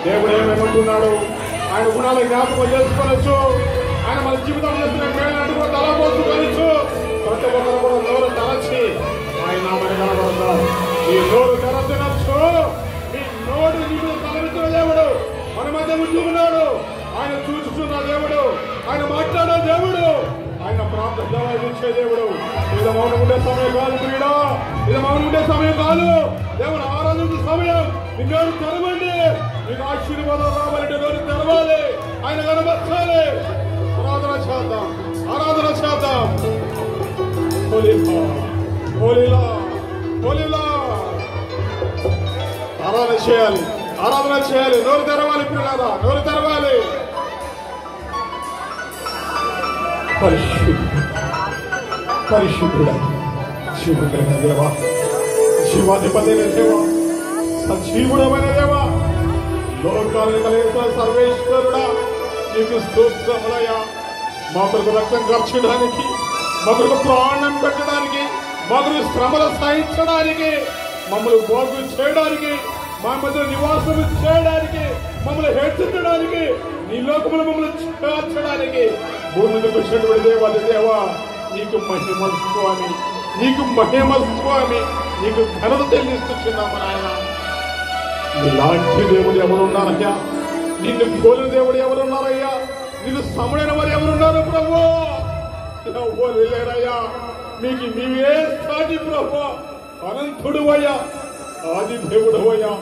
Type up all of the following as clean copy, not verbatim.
దేవుడు ఏమేమంటున్నాడు? ఆయన గుణాల జ్ఞాపకం చేసుకోవచ్చు. ఆయన మన జీవితం చేస్తున్న మేలు కూడా తలపోసుకోవచ్చు. ప్రతి ఒక్కరు కూడా నోరు తలచి ఆయన నామని కనబడతాం. ఈ నోరు తెరచనచ్చు. ఈ నోరు నీకు తలవించిన దేవుడు మన మధ్య ఉంటున్నాడు. ఆయన చూస్తున్న దేవుడు, ఆయన మాట్లాడే దేవుడు, ఆయన ప్రార్థన ఇచ్చే దేవుడు. ఇది మౌనం ఉండే సమయం కాదు ప్రియుడా, ఇది మౌనం ఉండే సమయం కాదు. దేవుడు ఆరాధించే సమయం. మీ నోరు తెరవండి. మీకు ఆశీర్వాదం రావాలంటే నోరు తెరవాలి. ఆయన కనబర్చాలి. ఆరాధన చేద్దాం, ఆరాధన చేద్దాం. ఆరాధన చేయాలి, ఆరాధన చేయాలి. నోరు తెరవాలి ప్రియులారా, నోరు తెరవాలి. పరిశుద్ధుడా, శివుడైన దేవా, శివాధిపతైన దేవా, సజీవుడమైన దేవా, లోకాలను కలిగిన సర్వేశ్వరుడా, నీకు స్తోత్రములయ్యా. మా కొరకు రక్తం ఖర్చడానికి, మా కొరకు ప్రాణం పెట్టడానికి, మా కొరకు శ్రమలు సహించడానికి, మమ్మల్ని బాగు చేయడానికి, మా మధ్య నివాసం చేయడానికి, మమ్మల్ని హెచ్చరించడానికి, నీ లోకములు మమ్మల్ని చేర్చడానికి భూమి మీదకి వచ్చినటువంటి దేవాది దేవా, నీకు మహిమ స్వామి, నీకు మహిమ స్వామి, నీకు ఘనత చెల్లిస్తున్నాము నాయన. ఇలాంటి దేవుడు ఎవరున్నారయ్యా? నిన్ను కోరిన దేవుడు ఎవరున్నారయ్యా? నిన్ను సమడైన వారు ఎవరున్నారు ప్రభు? ఎవరు లేరయ్యా. మీకు నీవే సాటి ప్రభు. అనంతుడు అయ్యా, ఆది దేవుడు అయ్యా,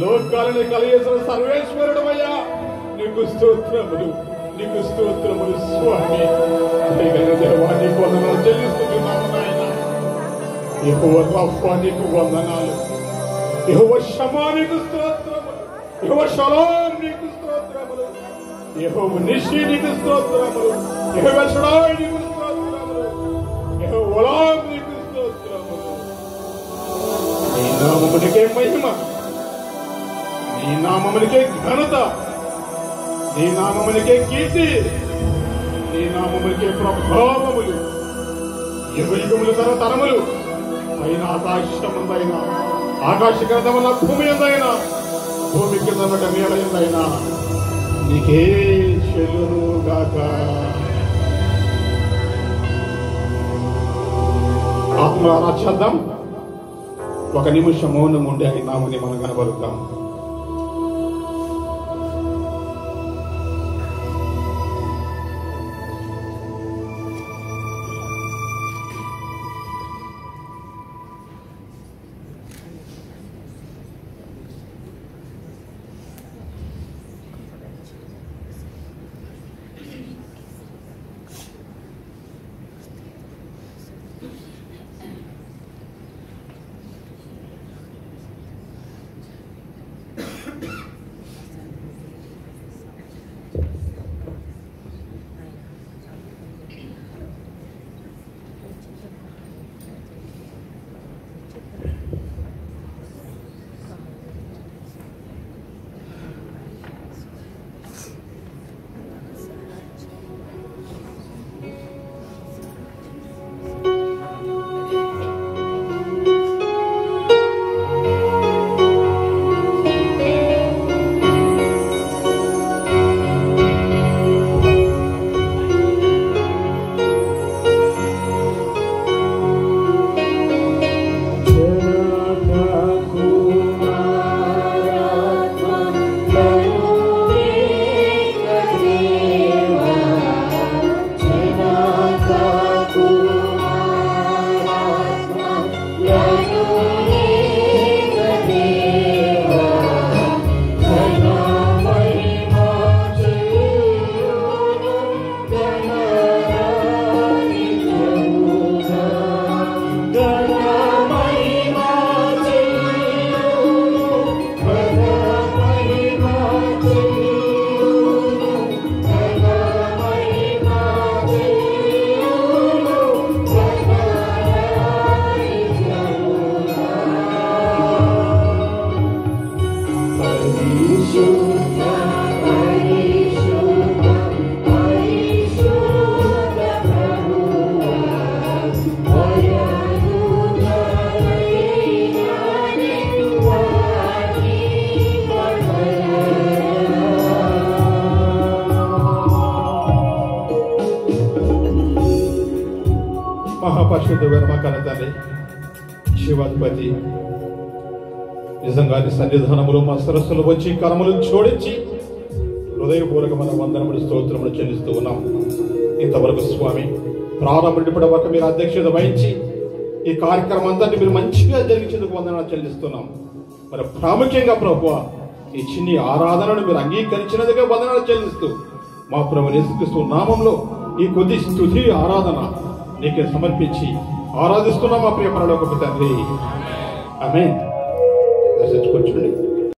లోకాలని కలిగేసిన సర్వేశ్వరుడు అయ్యా, నీకు స్తోత్రములు, నీకు స్తోత్రములు స్వామి. దేవా, నీకు వందనాలు చెల్లిస్తున్నాము నాయన. యెహోవా రఫా, నీకు వందనాలు. యెహోవా షమా, నీకు స్తోత్రములు. యెహోవా షలోమ్, నీకు స్తోత్రములు. యెహోవా నిషి, నీకు స్తోత్రములు. యెహోవా షడాయ్, నీకు స్తోత్రములు. యెహోవా ఒలాం, నీకు స్తోత్రములు. నీ నామమునికే మహిమ, నీ నామమునికే ఘనత, నీ నామమునికే కీర్తి, నీ నామమునికే ప్రభావములు, యుగయుగములు తరతరములు. అయిన ఆకాశముందైనా, ఆకాశ కిందమున్న భూమి ఎందైనా, భూమి కింద నేల ఎందైనా నీకే చెల్లును గాక. ఆత్మలారా చేద్దాం. ఒక నిమిషం మౌనం ఉండి ఆయన నామని మనం కనబడుతాం. పరిశుద్ధమైన మా కన్న తండ్రి, శివాధిపతి, నిజంగా నీ సన్నిధానములు మా సరస్సులు వచ్చి కరములు జోడించి హృదయపూర్వకమైన వందనములు స్తోత్రములు చెల్లిస్తూ ఉన్నాం. ఇంతవరకు స్వామి ప్రారంభం ఇప్పటి వరకు మీరు అధ్యక్షత వహించి ఈ కార్యక్రమం అంతా మీరు మంచిగా జరిగించేందుకు వందనాలు చెల్లిస్తున్నాం. మరి ప్రాముఖ్యంగా ప్రభువా ఈ చిన్ని ఆరాధనను మీరు అంగీకరించినందుకే వందనాలు చెల్లిస్తూ మా ప్రభువు యేసుక్రీస్తు నామంలో ఈ కొద్ది స్తుతి ఆరాధన నీకే సమర్పించి ఆరాధిస్తున్నాం మా ప్రియ పరలోకపు తండ్రి. ఆమేన్.